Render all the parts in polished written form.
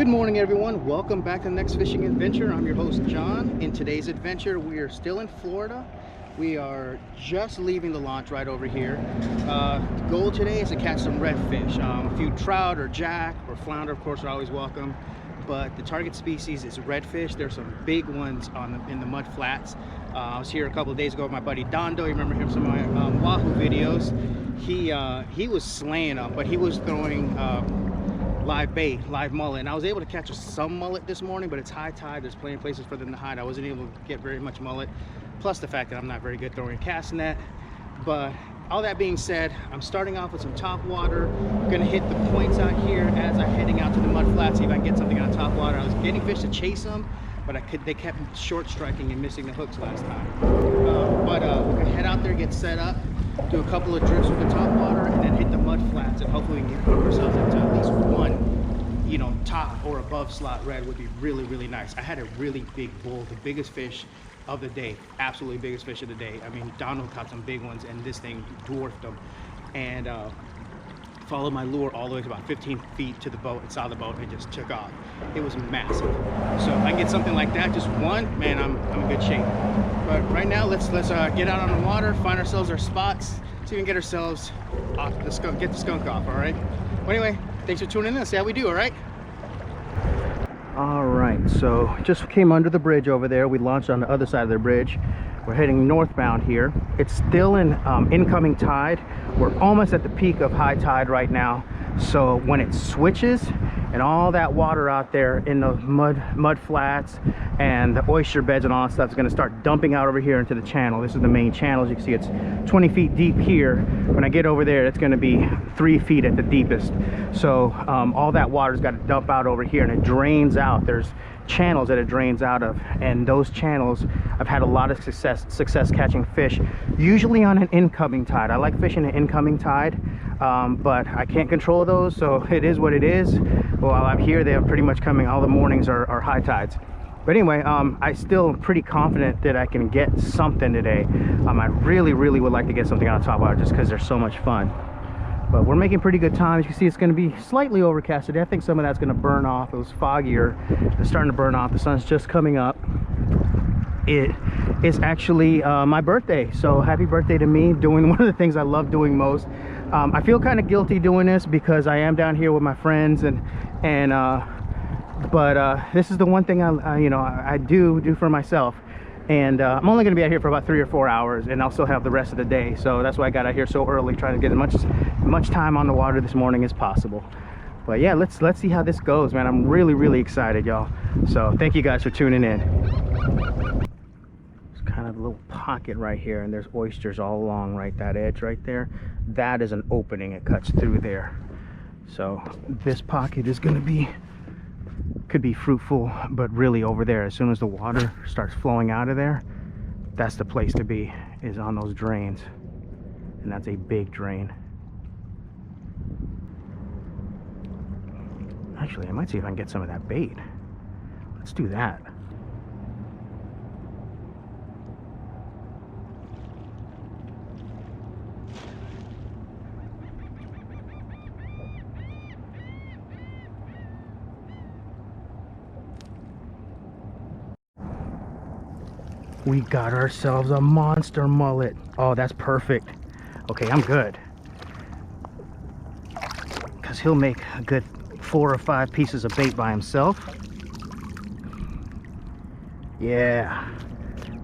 Good morning, everyone. Welcome back to the next fishing adventure. I'm your host, John. In today's adventure, we are still in Florida. We are just leaving the launch right over here. The goal today is to catch some redfish. A few trout or jack or flounder, of course, are always welcome. But the target species is redfish. There's some big ones in the mud flats. I was here a couple of days ago with my buddy Dondo. You remember him from my Wahoo videos. He was slaying them, but he was throwing live bait, live mullet, and I was able to catch some mullet this morning, but it's high tide. There's plenty of places for them to hide. I wasn't able to get very much mullet, plus the fact that I'm not very good throwing a cast net. But all that being said, I'm starting off with some top water. I'm gonna hit the points out here as I'm heading out to the mud flats, see if I can get something on top water. I was getting fish to chase them, but they kept short striking and missing the hooks last time. We're gonna head out there, get set up, do a couple of drifts with the top water, and then hit the mud flats, and hopefully we can get ourselves into at least one, top or above slot red would be really, really nice. I had a really big bull, the biggest fish of the day, absolutely biggest fish of the day. I mean, Donald caught some big ones, and this thing dwarfed them. And followed my lure all the way to about 15 feet to the boat and saw the boat and just took off. It was massive. So if I can get something like that, just one, man, I'm in good shape. But right now, let's get out on the water, find ourselves our spots, so we can get ourselves off the skunk, get the skunk off. All right. Well, anyway, thanks for tuning in. Let's see how we do. All right. All right. So just came under the bridge over there. We launched on the other side of the bridge. We're heading northbound here. It's still in incoming tide. We're almost at the peak of high tide right now. So when it switches and all that water out there in the mud flats and the oyster beds and all that stuff is going to start dumping out over here into the channel. This is the main channel. As you can see, it's 20 feet deep here. When I get over there, it's going to be 3 feet at the deepest. So all that water's got to dump out over here, and it drains out. There's channels that it drains out of, and those channels I've had a lot of success catching fish, usually on an incoming tide. I like fishing an incoming tide, but I can't control those, so it is what it is. While I'm here, they are pretty much coming, all the mornings are high tides. But anyway, I still am pretty confident that I can get something today. I really would like to get something on top water just because they're so much fun. But we're making pretty good time. As you can see, it's going to be slightly overcast today. I think some of that's going to burn off. It was foggier. It's starting to burn off. The sun's just coming up. It is actually my birthday. So happy birthday to me, doing one of the things I love doing most. I feel kind of guilty doing this because I am down here with my friends, but this is the one thing I do for myself. And I'm only going to be out here for about 3 or 4 hours, and I'll still have the rest of the day. So that's why I got out here so early, trying to get as much time on the water this morning as possible. But yeah, let's see how this goes, man. I'm really excited, y'all. So thank you guys for tuning in. It's kind of a little pocket right here, and there's oysters all along that edge right there. That is an opening. It cuts through there. So this pocket is going to could be fruitful, but really over there, as soon as the water starts flowing out of there, that's the place to be, is on those drains. And that's a big drain. Actually, I might see if I can get some of that bait. Let's do that. We got ourselves a monster mullet. Oh, that's perfect. Okay, I'm good. Because he'll make a good 4 or 5 pieces of bait by himself. Yeah.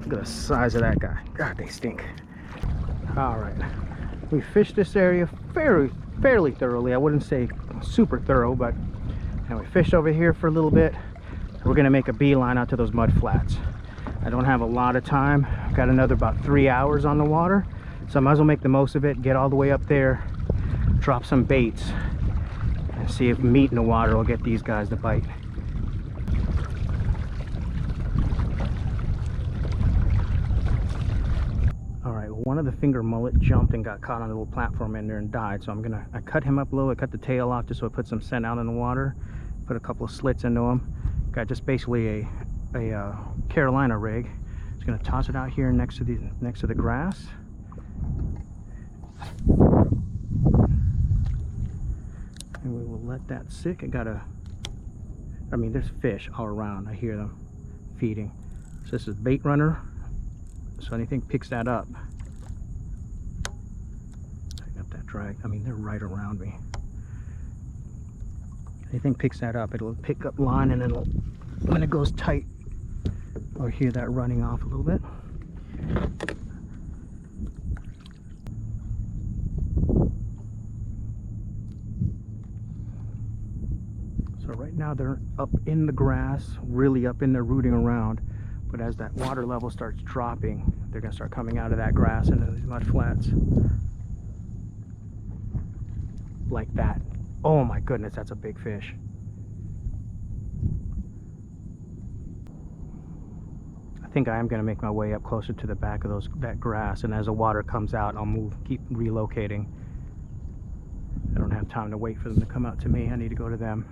Look at the size of that guy. God, they stink. All right. We fished this area fairly thoroughly. I wouldn't say super thorough, but we fished over here for a little bit. We're going to make a beeline out to those mud flats. I don't have a lot of time. I've got another about 3 hours on the water, so I might as well make the most of it, get all the way up there, drop some baits, and see if meat in the water will get these guys to bite. All right, one of the finger mullet jumped and got caught on a little platform in there and died, so I cut him up a little. I cut the tail off just so I put some scent out in the water, put a couple of slits into him. Got just basically a Carolina rig. Just gonna toss it out here next to the grass. And we will let that sit. I got a I mean, there's fish all around. I hear them feeding. So this is bait runner. So anything picks that up. I got that drag. I mean, they're right around me. Anything picks that up, it'll pick up line, and then when it goes tight, I'll hear that running off a little bit. So right now they're up in the grass, really up in there rooting around. But as that water level starts dropping, they're going to start coming out of that grass into these mud flats. Like that. Oh my goodness, that's a big fish. I think I am going to make my way up closer to the back of that grass, and as the water comes out, I'll keep relocating. I don't have time to wait for them to come out to me. I need to go to them.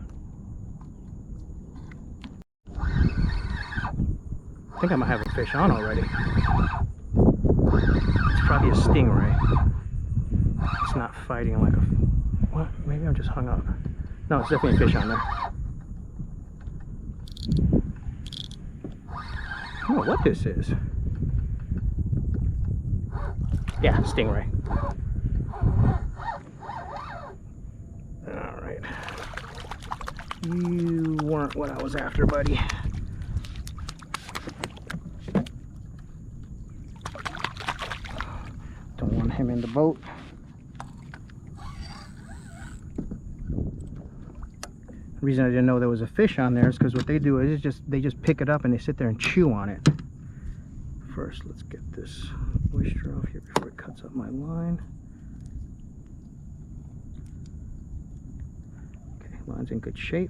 I think I might have a fish on already. It's probably a stingray. It's not fighting like a... What? Maybe I'm just hung up. No, it's definitely a fish on there. I don't know what this is. Yeah, stingray. Alright. You weren't what I was after, buddy. Don't want him in the boat. The reason I didn't know there was a fish on there is because what they do is they just pick it up and they sit there and chew on it. First, let's get this moisture off here before it cuts up my line. Okay, line's in good shape.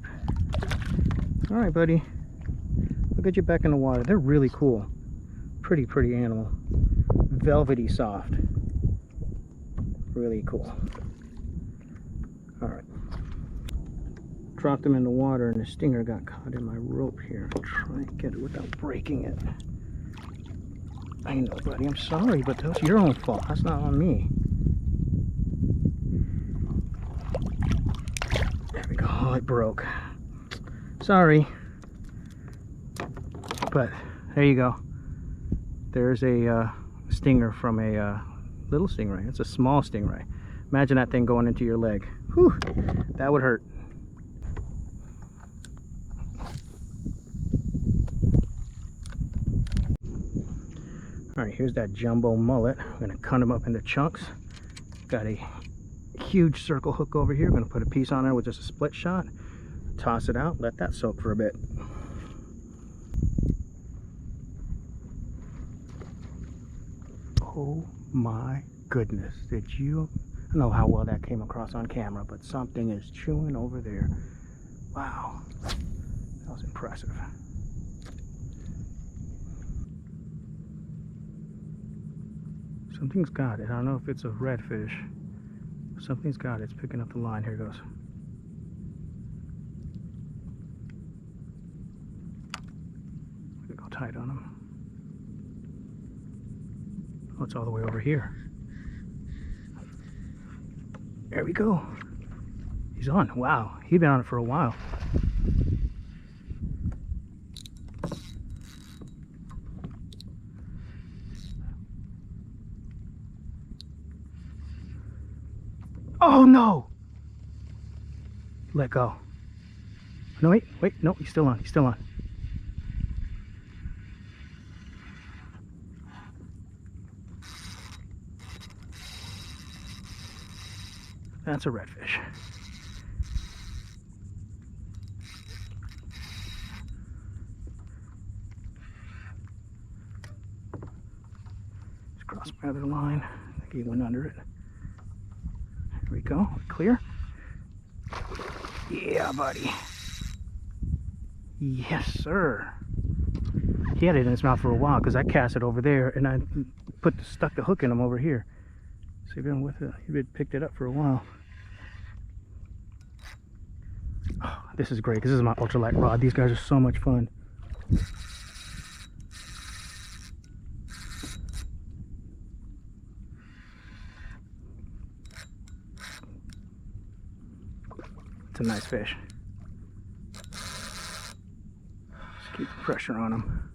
All right, buddy. I'll get you back in the water. They're really cool. Pretty animal. Velvety soft. Really cool. All right. Dropped them in the water and the stinger got caught in my rope here. I'll try and get it without breaking it. I know, buddy, I'm sorry, but that's your own fault. That's not on me. There we go. Oh, it broke. Sorry. But there you go. There's a stinger from a little stingray. It's a small stingray. Imagine that thing going into your leg. Whew, that would hurt. Alright, here's that jumbo mullet. I'm going to cut them up into chunks. Got a huge circle hook over here. I'm going to put a piece on there with just a split shot. Toss it out, let that soak for a bit. Oh my goodness, did you... I don't know how well that came across on camera, but something is chewing over there. Wow, that was impressive. Something's got it. I don't know if it's a redfish. Something's got it. It's picking up the line. Here it goes. Go tight on him. Oh, it's all the way over here. There we go. He's on. Wow, he's been on it for a while. Oh no! Let go. No, wait, no, he's still on, he's still on. That's a redfish. Just cross my other line. I think he went under it. There we go, clear. Yeah, buddy. Yes, sir. He had it in his mouth for a while because I cast it over there and I stuck the hook in him over here. So he'd been with it. He'd picked it up for a while. Oh, this is great because this is my ultralight rod. These guys are so much fun. It's a nice fish. Keep the pressure on him.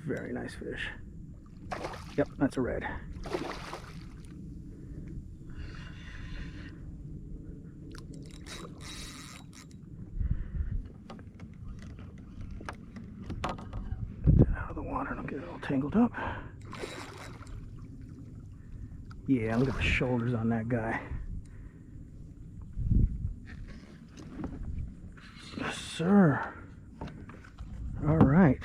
Very nice fish. Yep, that's a red. Get that out of the water, don't get it all tangled up. Yeah, look at the shoulders on that guy. Yes, sir. All right.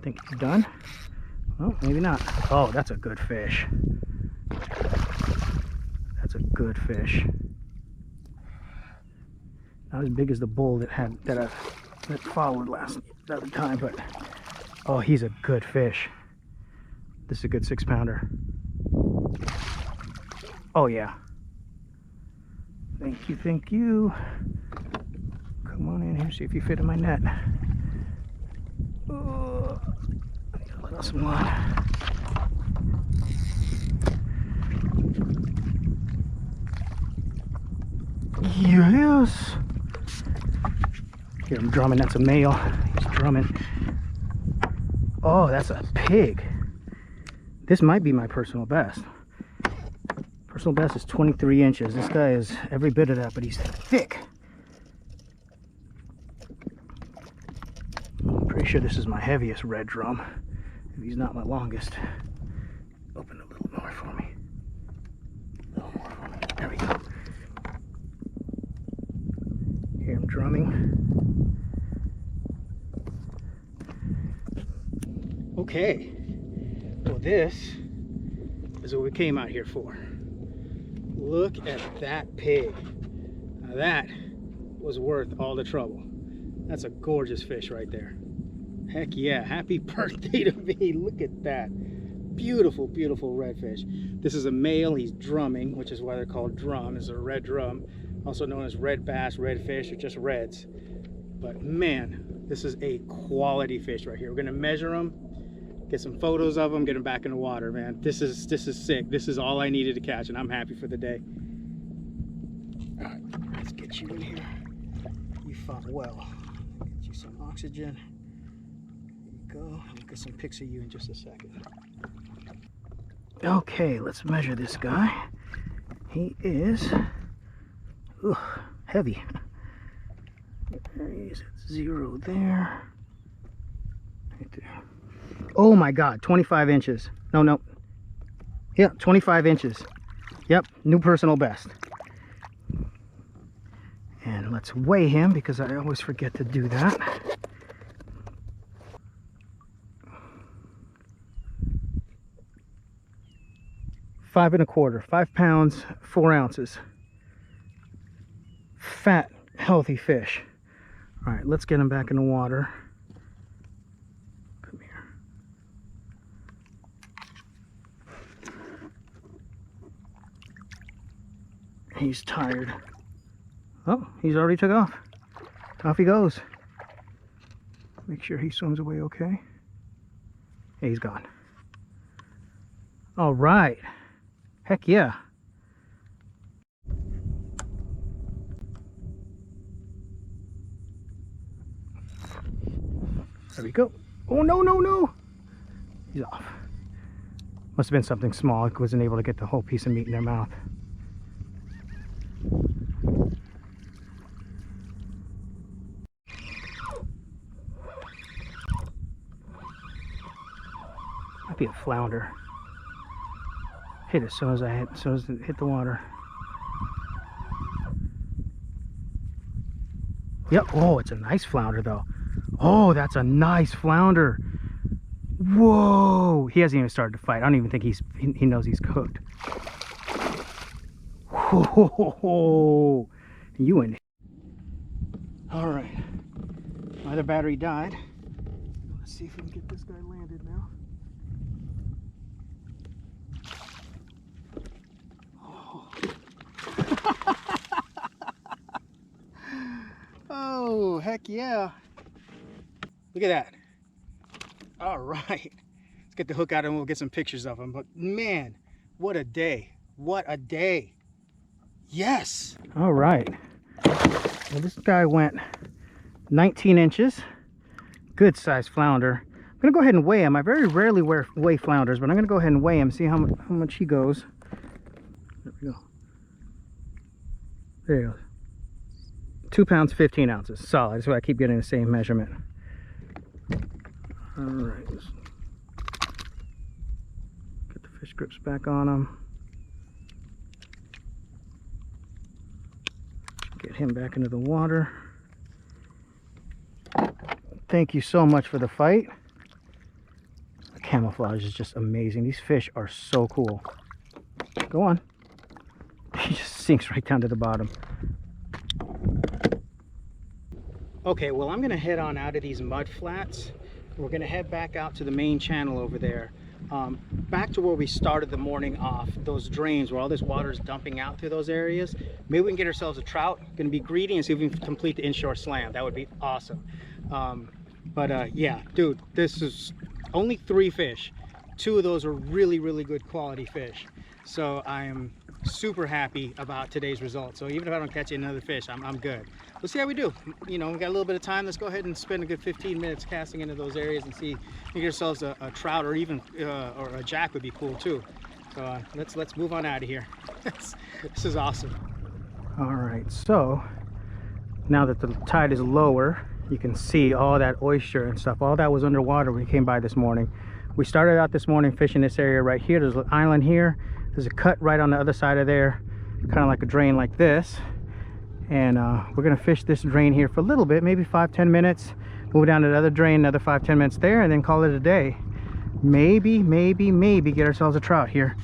Think you're done? Well, maybe not. Oh, that's a good fish. That's a good fish. Not as big as the bull that followed the other time, but oh, he's a good fish. This is a good 6-pounder. Oh yeah. Thank you, thank you. Come on in here, see if you fit in my net. Oh, I gotta let out some line. Yes. Hear him drumming. That's a male. He's drumming. Oh, that's a pig. This might be my personal best. Personal best is 23 inches. This guy is every bit of that, but he's thick. I'm pretty sure this is my heaviest red drum, if he's not my longest. Open a little more for me. A little more for me. There we go. Hear him drumming. Okay. Well, this is what we came out here for. Look at that pig. Now that was worth all the trouble. That's a gorgeous fish right there. Heck yeah, happy birthday to me. Look at that. Beautiful, beautiful redfish. This is a male, he's drumming, which is why they're called drum. It's a red drum, also known as red bass, redfish, or just reds. But man, this is a quality fish right here. We're gonna measure them, get some photos of them, get them back in the water, man. This is sick. This is all I needed to catch, and I'm happy for the day. All right, let's get you in here. You fought well. Get you some oxygen. There you go. I'll get some pics of you in just a second. Okay, let's measure this guy. He is heavy. He's at 0 there. Right there. Oh my God, 25 inches. No. Yeah, 25 inches. Yep, new personal best. And let's weigh him because I always forget to do that. Five and a quarter, 5 pounds, 4 ounces. Fat, healthy fish. All right, let's get him back in the water. Come here. He's tired. Oh, he's already took off. Off he goes. Make sure he swims away okay. Yeah, he's gone. All right. Heck yeah. There we go. Oh, no. He's off. Must have been something small. It wasn't able to get the whole piece of meat in their mouth. Might be a flounder. Hit as soon as it hit the water. Yep. Oh, it's a nice flounder though. Oh, that's a nice flounder. Whoa! He hasn't even started to fight. I don't even think he knows he's cooked. Whoa! You in? All right. My other battery died. Let's see if we can get this guy landed now. Oh, heck yeah. Look at that. All right, let's get the hook out and we'll get some pictures of them. But man, what a day. What a day. Yes. All right. Well, this guy went 19 inches. Good size flounder. I'm gonna go ahead and weigh him. I very rarely weigh flounders, but I'm gonna go ahead and weigh him, see how much he goes. There we go. There he goes. 2 pounds 15 ounces. Solid. That's why I keep getting the same measurement. All right. Get the fish grips back on him. Get him back into the water. Thank you so much for the fight. The camouflage is just amazing. These fish are so cool. Go on. He just sinks right down to the bottom. Okay, well, I'm gonna head on out of these mud flats. We're gonna head back out to the main channel over there. Back to where we started the morning off, those drains where all this water is dumping out through those areas. Maybe we can get ourselves a trout. Gonna be greedy and see if we can complete the inshore slam. That would be awesome. Yeah, dude, this is only 3 fish. 2 of those are really, really good quality fish. So I am super happy about today's result. So even if I don't catch another fish, I'm good. We'll see how we do. You know, we got a little bit of time. Let's go ahead and spend a good 15 minutes casting into those areas and see if we get ourselves a trout, or even or a jack would be cool too. So let's move on out of here. This is awesome. All right, so now that the tide is lower, you can see all that oyster and stuff. All that was underwater when we came by this morning. We started out this morning fishing this area right here. There's an island here. There's a cut right on the other side of there, kind of like a drain like this. And we're gonna fish this drain here for a little bit, maybe 5-10 minutes. Move down to the other drain, another 5-10 minutes there, and then call it a day. Maybe get ourselves a trout here.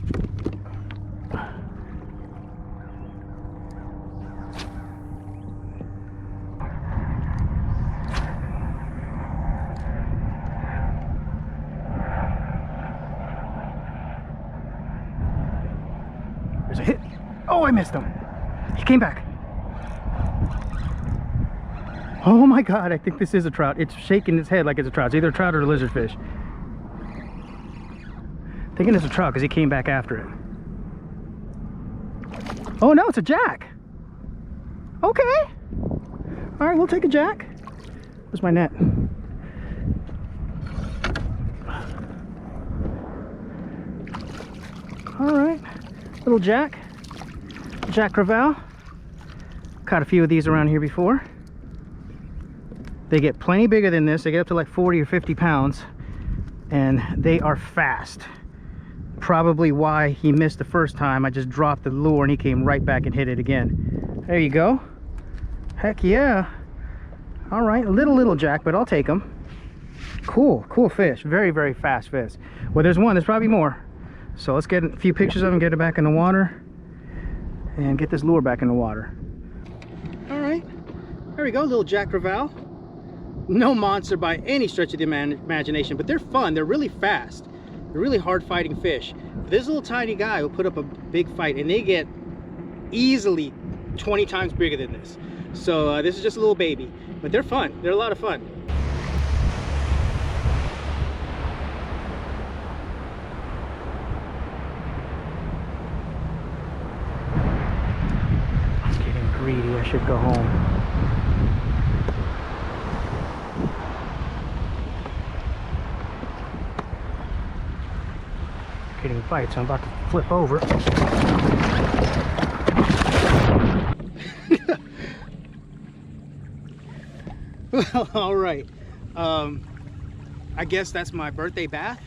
There's a hit. Oh, I missed him. He came back. Oh my God, I think this is a trout. It's shaking its head like it's a trout. It's either a trout or a lizardfish. Thinking it's a trout because he came back after it. Oh no, it's a jack. Okay. All right, we'll take a jack. Where's my net? All right, little jack. Jack Crevalle. Caught a few of these around here before. They get plenty bigger than this. They get up to like 40 or 50 pounds, and they are fast. Probably why he missed the first time. I just dropped the lure and he came right back and hit it again. There you go. Heck yeah. All right, little jack, but I'll take him. Cool fish. Very fast fish. Well, there's one. There's probably more. So let's get a few pictures of him, get it back in the water, and get this lure back in the water. All right, there we go, little Jack Crevalle. No monster by any stretch of the imagination, but they're fun. They're really fast. They're really hard fighting fish. This little tiny guy will put up a big fight, and they get easily 20 times bigger than this. So this is just a little baby, but they're fun. They're a lot of fun. I'm getting greedy. I should go home. Getting bites, so I'm about to flip over. Well, all right. I guess that's my birthday bath.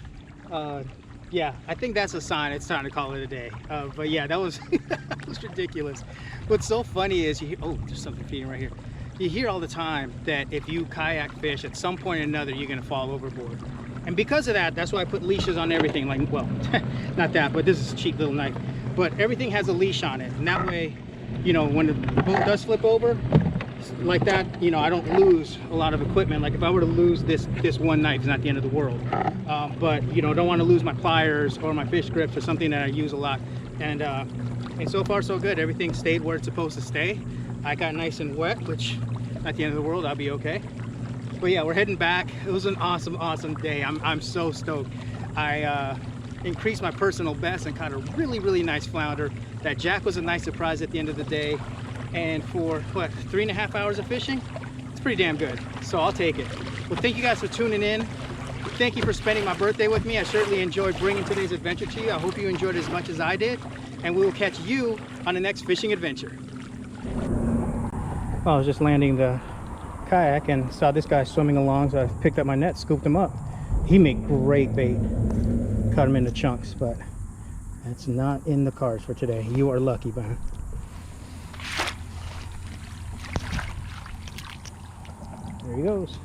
Yeah, I think that's a sign it's time to call it a day. But yeah, that was that was ridiculous. What's so funny is you hear, oh, there's something feeding right here. You hear all the time that if you kayak fish, at some point or another, you're gonna fall overboard. And because of that, that's why I put leashes on everything. Like, well, not that, but this is a cheap little knife. But everything has a leash on it. And that way, you know, when the boat does flip over, like that, you know, I don't lose a lot of equipment. Like if I were to lose this one knife, it's not the end of the world. But, you know, don't want to lose my pliers or my fish grips or something that I use a lot. And so far, so good. Everything stayed where it's supposed to stay. I got nice and wet, which, not the end of the world, I'll be okay. But yeah, we're heading back. It was an awesome day. I'm so stoked. I increased my personal best and caught a really nice flounder. That jack was a nice surprise at the end of the day, and for what, 3.5 hours of fishing, it's pretty damn good. So I'll take it. Well, thank you guys for tuning in. Thank you for spending my birthday with me. I certainly enjoyed bringing today's adventure to you. I hope you enjoyed it as much as I did, and we will catch you on the next fishing adventure. I was just landing the kayak and saw this guy swimming along, so I picked up my net, scooped him up. He made great bait. Cut him into chunks, but that's not in the cards for today. You are lucky, man. There he goes.